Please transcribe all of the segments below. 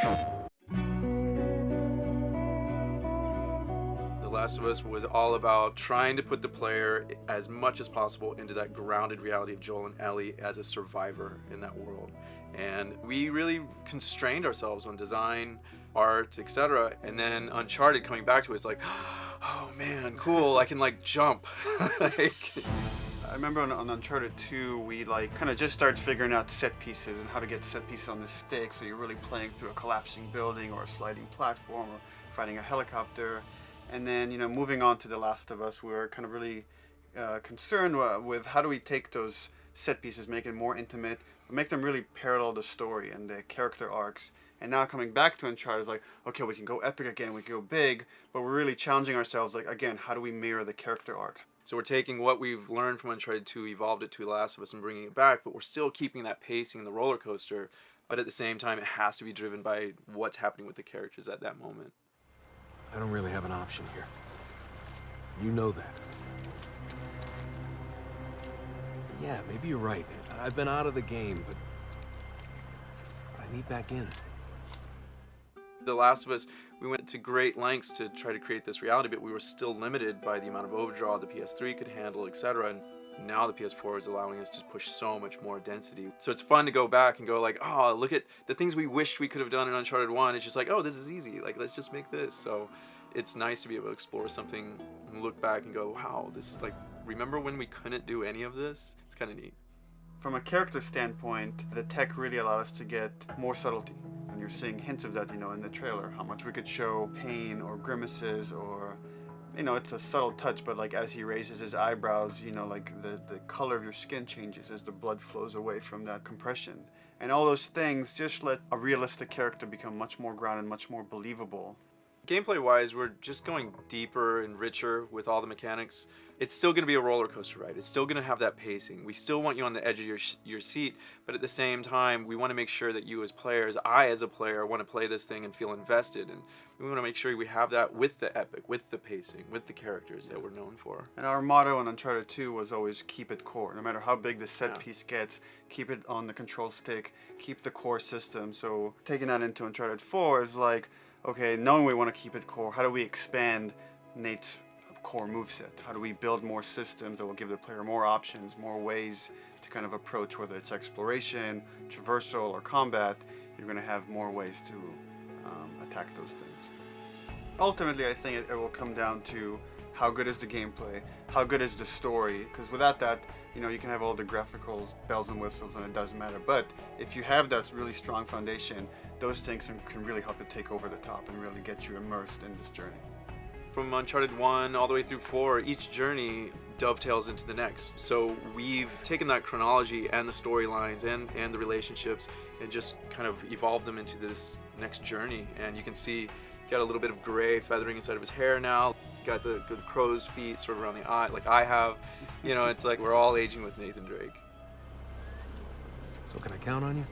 The Last of Us was all about trying to put the player as much as possible into that grounded reality of Joel and Ellie as a survivor in that world. And we really constrained ourselves on design, art, etc. And then Uncharted coming back to it, it's like, oh man, cool, I can like jump. Like, I remember on Uncharted 2, we like kind of just started figuring out set pieces and how to get set pieces on the stick, so you're really playing through a collapsing building or a sliding platform or fighting a helicopter. And then, you know, moving on to The Last of Us, we were kind of really concerned with how do we take those set pieces, make it more intimate, but make them really parallel the story and the character arcs. And now coming back to Uncharted is like, okay, we can go epic again, we can go big, but we're really challenging ourselves, like, again, how do we mirror the character arcs? so we're taking what we've learned from Uncharted 2, evolved it to The Last of Us, and bringing it back, but we're still keeping that pacing in the roller coaster. But at the same time, it has to be driven by what's happening with the characters at that moment. I don't really have an option here. You know that. Yeah, maybe you're right. I've been out of the game, but I need back in. The Last of Us, we went to great lengths to try to create this reality, but we were still limited by the amount of overdraw the PS3 could handle, etc. And now the PS4 is allowing us to push so much more density. So it's fun to go back and go like, oh, look at the things we wished we could have done in Uncharted 1. It's just like, oh, this is easy. Like, let's just make this. So it's nice to be able to explore something and look back and go, wow, this, like, remember when we couldn't do any of this? It's kind of neat. From a character standpoint, the tech really allowed us to get more subtlety. And you're seeing hints of that, you know, in the trailer, how much we could show pain or grimaces or, you know, it's a subtle touch, but like as he raises his eyebrows, you know, like the color of your skin changes as the blood flows away from that compression. And all those things just let a realistic character become much more grounded, much more believable. Gameplay-wise, we're just going deeper and richer with all the mechanics. It's still going to be a roller coaster ride. It's still going to have that pacing. We still want you on the edge of your seat, but at the same time, we want to make sure that you as players, I as a player, want to play this thing and feel invested. And we want to make sure we have that with the epic, with the pacing, with the characters that we're known for. And our motto on Uncharted 2 was always keep it core. No matter how big the set piece gets, keep it on the control stick, keep the core system. So taking that into Uncharted 4 is like, okay, knowing we want to keep it core, how do we expand Nate's core moveset? How do we build more systems that will give the player more options, more ways to kind of approach, whether it's exploration, traversal, or combat? You're going to have more ways to attack those things. Ultimately, I think it will come down to how good is the gameplay, how good is the story, because without that, you know, you can have all the graphical bells and whistles and it doesn't matter. But if you have that really strong foundation, those things can really help you take over the top and really get you immersed in this journey. From Uncharted 1 all the way through 4, each journey dovetails into the next. So we've taken that chronology and the storylines and the relationships and just kind of evolved them into this next journey. And you can see, got a little bit of gray feathering inside of his hair now. Got the crow's feet sort of around the eye, like I have. You know, it's like we're all aging with Nathan Drake. So can I count on you?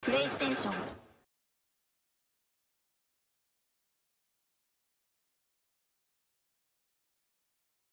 PlayStation